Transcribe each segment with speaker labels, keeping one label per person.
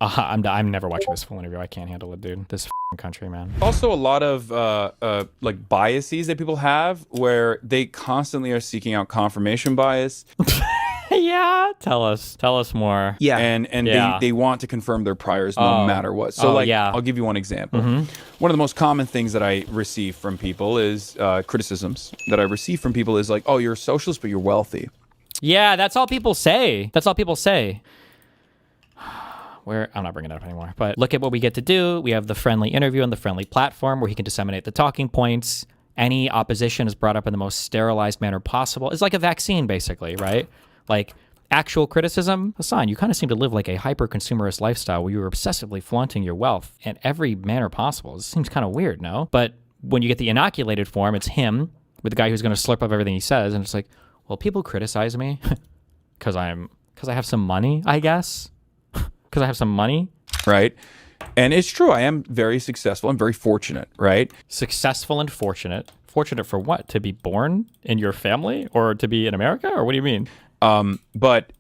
Speaker 1: I'm never watching this full interview. I can't handle it, dude. This country, man.
Speaker 2: Also, a lot of like biases that people have, where they constantly are seeking out confirmation bias.
Speaker 1: Yeah, tell us more.
Speaker 3: Yeah,
Speaker 2: and
Speaker 1: Yeah.
Speaker 2: they want to confirm their priors no matter what. So I'll give you one example. One of the most common things that I receive from people is criticisms that I receive from people is like, oh, you're a socialist, but you're wealthy.
Speaker 1: Yeah, that's all people say. I'm not bringing it up anymore. But look at what we get to do. We have the friendly interview and the friendly platform where he can disseminate the talking points. Any opposition is brought up in the most sterilized manner possible. It's like a vaccine, basically, right? Like actual criticism. Hasan, you kind of seem to live like a hyper-consumerist lifestyle where you're obsessively flaunting your wealth in every manner possible. This seems kind of weird, no? But when you get the inoculated form, it's him with the guy who's going to slurp up everything he says. And it's like, well, people criticize me because I have some money, I guess. Because I have some money.
Speaker 2: Right. And it's true. I am very successful and very fortunate, right?
Speaker 1: Successful and fortunate. Fortunate for what? To be born in your family or to be in America? Or what do you mean?
Speaker 2: But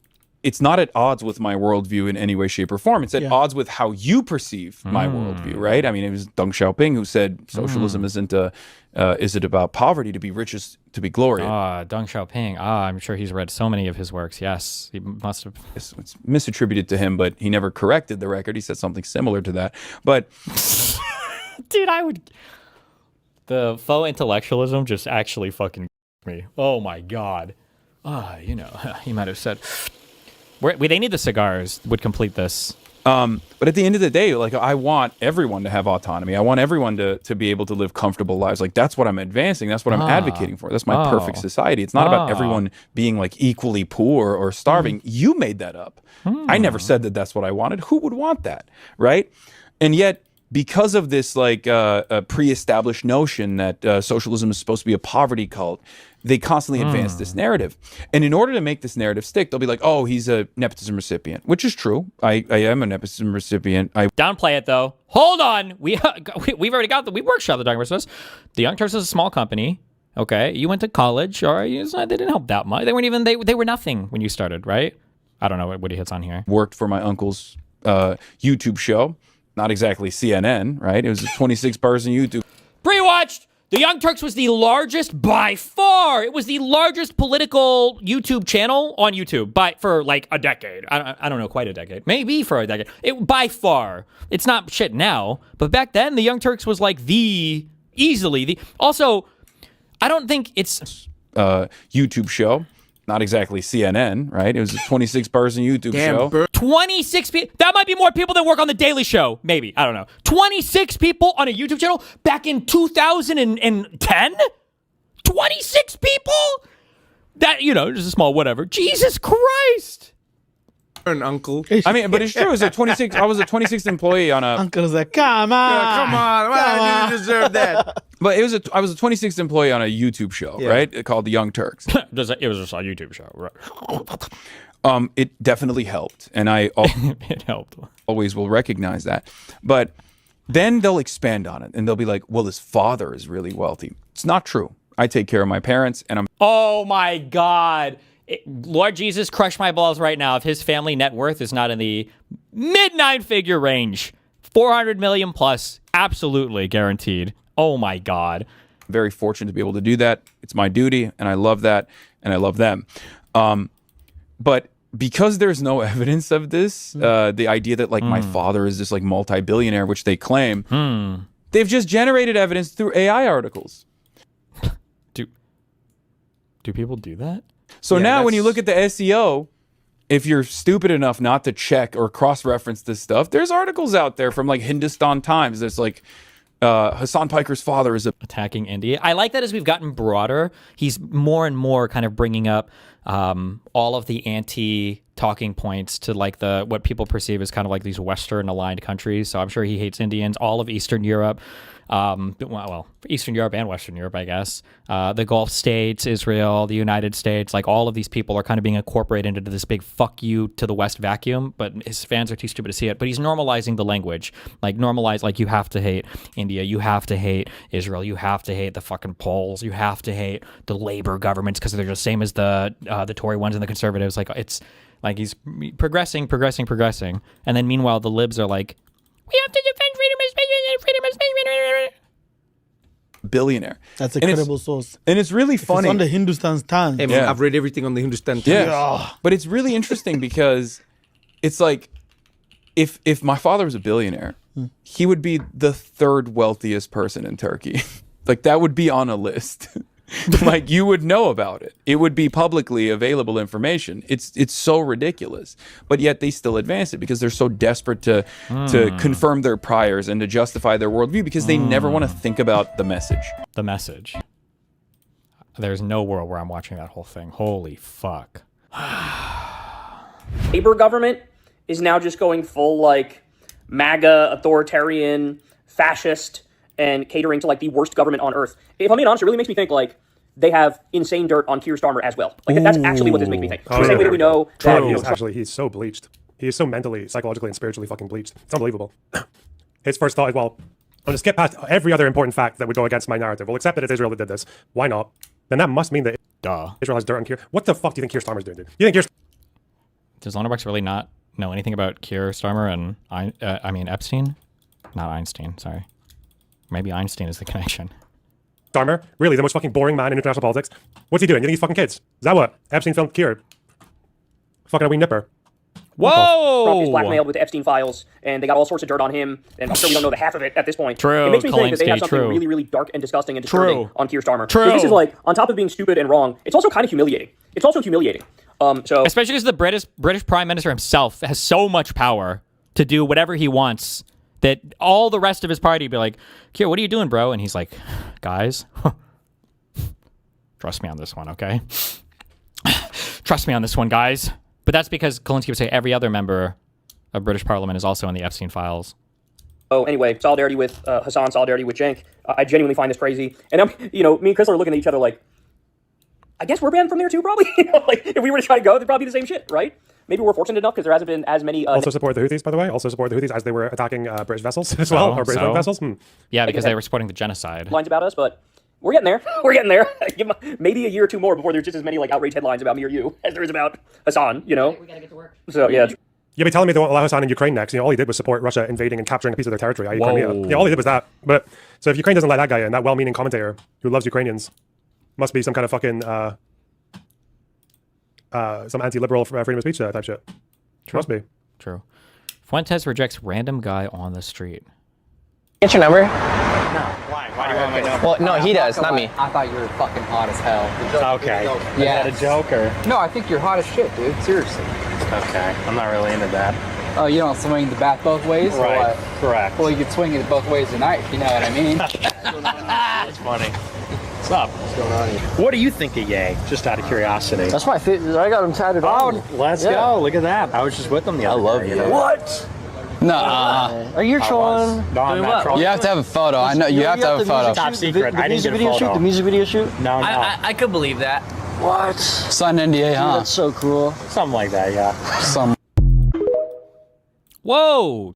Speaker 2: it's not at odds with my worldview in any way, shape, or form. It's at odds with how you perceive my worldview, right? I mean, it was Deng Xiaoping who said socialism isn't is it about poverty to be rich is to be glorious?
Speaker 1: Deng Xiaoping. I'm sure he's read so many of his works. Yes, he must have.
Speaker 2: It's misattributed to him, but he never corrected the record. He said something similar to that. But
Speaker 1: dude, the faux intellectualism just actually fucking me. Oh my god. He might have said. They need the cigars. Would complete this.
Speaker 2: But at the end of the day, like, I want everyone to have autonomy. I want everyone to be able to live comfortable lives. Like, that's what I'm advancing. That's what I'm advocating for. That's my perfect society. It's not about everyone being like equally poor or starving. You made that up. I never said that that's what I wanted. Who would want that, right? And yet, because of this like a pre-established notion that socialism is supposed to be a poverty cult, they constantly advance this narrative. And in order to make this narrative stick, they'll be like, oh, he's a nepotism recipient, which is true. I am a nepotism recipient.
Speaker 1: Downplay it, though. Hold on. We've already got we workshop the document process. The Young Turks is a small company. Okay. You went to college. All right. They didn't help that much. They weren't even, they were nothing when you started, right? I don't know what he hits on here.
Speaker 2: Worked for my uncle's YouTube show. Not exactly CNN, right? It was a 26-person YouTube.
Speaker 1: Pre-watched. The Young Turks was the largest by far. It was the largest political YouTube channel on YouTube for like a decade. I don't know, quite a decade. Maybe for a decade. By far. It's not shit now. But back then, the Young Turks was like easily the. Also, I don't think it's.
Speaker 2: YouTube show. Not exactly CNN, right? It was a 26-person YouTube show.
Speaker 1: 26 people. That might be more people that work on The Daily Show. Maybe. I don't know. 26 people on a YouTube channel back in 2010? 26 people? That, just a small whatever. Jesus Christ.
Speaker 3: An uncle.
Speaker 2: I mean, but it's true. It was a 26. I was a 26th employee on a.
Speaker 3: Uncle's like, come on. Well, you deserve that.
Speaker 2: But I was a 26th employee on a YouTube show, right? Called The Young Turks.
Speaker 1: It was just a YouTube show, right?
Speaker 2: It definitely helped, and
Speaker 1: it helped.
Speaker 2: Always will recognize that. But then they'll expand on it, and they'll be like, "Well, his father is really wealthy." It's not true. I take care of my parents, and I'm.
Speaker 1: Oh my God. Lord Jesus, crush my balls right now if his family net worth is not in the mid-9-figure range. 400 million plus, absolutely guaranteed. Oh my God.
Speaker 2: Very fortunate to be able to do that. It's my duty, and I love that, and I love them. But because there's no evidence of this, the idea that like my father is this like multi-billionaire, which they claim, they've just generated evidence through AI articles.
Speaker 1: Do people do that?
Speaker 2: So now when you look at the SEO, if you're stupid enough not to check or cross-reference this stuff, there's articles out there from like Hindustan Times that's like Hasan Piker's father is
Speaker 1: attacking India. I like that as we've gotten broader, he's more and more kind of bringing up all of the anti-talking points to like what people perceive as kind of like these Western-aligned countries. So I'm sure he hates Indians, all of Eastern Europe. Eastern Europe and Western Europe, I guess. The Gulf states, Israel, the United States, like all of these people are kind of being incorporated into this big fuck you to the West vacuum, but his fans are too stupid to see it. But he's normalizing the language. Like you have to hate India, you have to hate Israel, you have to hate the fucking Poles, you have to hate the labor governments because they're the same as the Tory ones and the conservatives. Like it's Like he's progressing, and then meanwhile the libs are like, we have to defend freedom of speech and freedom of speech.
Speaker 2: Billionaire.
Speaker 4: That's a credible source.
Speaker 2: And it's really funny.
Speaker 4: It's on the Hindustan's tongue.
Speaker 3: Hey, man, I've read everything on the Hindustan Times.
Speaker 2: Yeah. But it's really interesting because it's like if my father was a billionaire, he would be the third wealthiest person in Turkey. Like that would be on a list. Like you would know about it. It would be publicly available information. It's so ridiculous. But yet they still advance it because they're so desperate to confirm their priors and to justify their worldview because they never want to think about the message.
Speaker 1: The message. There's no world where I'm watching that whole thing. Holy fuck.
Speaker 5: Labour government is now just going full like MAGA, authoritarian, fascist, and catering to like the worst government on earth. If I'm being honest, it really makes me think like they have insane dirt on Keir Starmer as well. Like that's actually what this makes me think. The same way that we know that
Speaker 6: He's so bleached. He is so mentally, psychologically, and spiritually fucking bleached. It's unbelievable. His first thought is, well, I'm going to skip past every other important fact that would go against my narrative. We'll accept that it's Israel that did this. Why not? Then that must mean that Israel has dirt on Keir. What the fuck do you think Keir Starmer's doing, dude? You think Keir...
Speaker 1: Does Lunderbucks really not know anything about Keir Starmer and I mean Epstein? Not Einstein, sorry. Maybe Einstein is the connection.
Speaker 6: Starmer, really the most fucking boring man in international politics. What's he doing? You think he's fucking kids? Is that what? Epstein filmed Keir. Fucking a wee nipper.
Speaker 1: Whoa!
Speaker 5: Trump is blackmailed with the Epstein files, and they got all sorts of dirt on him, and I'm sure we don't know the half of it at this point.
Speaker 1: True,
Speaker 5: it makes me think that they have
Speaker 1: Kalinsky,
Speaker 5: something
Speaker 1: true.
Speaker 5: really, really dark and disgusting and disturbing on Keir Starmer.
Speaker 1: True.
Speaker 5: So this is like, on top of being stupid and wrong, it's also kind of humiliating. It's also humiliating. So
Speaker 1: especially because the British Prime Minister himself has so much power to do whatever he wants that all the rest of his party be like, Keir, what are you doing, bro? And he's like, guys, trust me on this one, okay? Trust me on this one, guys. But that's because Kalinsky would say every other member of British Parliament is also in the Epstein files.
Speaker 5: Oh, anyway, solidarity with Hasan, solidarity with Cenk. I genuinely find this crazy. And, me and Chris are looking at each other like, I guess we're banned from there too, probably. Like, if we were to try to go, it'd probably be the same shit, right? Maybe we're fortunate enough because there hasn't been as many...
Speaker 6: also support the Houthis, by the way. Also support the Houthis as they were attacking British vessels as well, or British vessels.
Speaker 1: Yeah, because they were supporting the genocide.
Speaker 5: Lines about us, but we're getting there. We're getting there. Maybe a year or two more before there's just as many like outrage headlines about me or you as there is about Hasan, We gotta get to work. So, yeah.
Speaker 6: You'll be telling me they won't allow Hasan in Ukraine next. All he did was support Russia invading and capturing a piece of their territory, i.e. Crimea. Yeah, all he did was that. But so if Ukraine doesn't let that guy in, that well-meaning commentator who loves Ukrainians, must be some kind of fucking some anti-liberal freedom of speech type shit.
Speaker 1: True.
Speaker 6: Must be.
Speaker 1: True. Fuentes rejects random guy on the street.
Speaker 7: Get your number?
Speaker 8: No. Why? Why do you want my number?
Speaker 7: Well, no, he does, not me.
Speaker 8: I thought you were fucking hot as hell. Okay.
Speaker 7: Yeah.
Speaker 8: Is that a joke or?
Speaker 7: No, I think you're hot as shit, dude. Seriously.
Speaker 8: Okay. I'm not really into that.
Speaker 7: Oh, you don't swing the bat both ways?
Speaker 8: Right.
Speaker 7: Or what?
Speaker 8: Correct.
Speaker 7: Well, you could swing it both ways tonight, if you know what I mean.
Speaker 8: That's funny. What's up? What's going on here? What do you think of Ye? Just out of curiosity.
Speaker 9: That's my fit. I got him tatted on.
Speaker 8: Oh, let's go. Look at that. I was just with them the other day. You know?
Speaker 9: What?
Speaker 7: Nah.
Speaker 9: Are you trolling?
Speaker 8: No, I'm not trolling.
Speaker 7: You have to have a photo. I know you have to have a photo.
Speaker 8: Top secret. I didn't get a photo.
Speaker 9: The music video shoot?
Speaker 8: No, no.
Speaker 7: I could believe that.
Speaker 9: What?
Speaker 7: Signed NDA, huh?
Speaker 9: That's so cool.
Speaker 8: Something like that, yeah.
Speaker 7: Some.
Speaker 1: Whoa!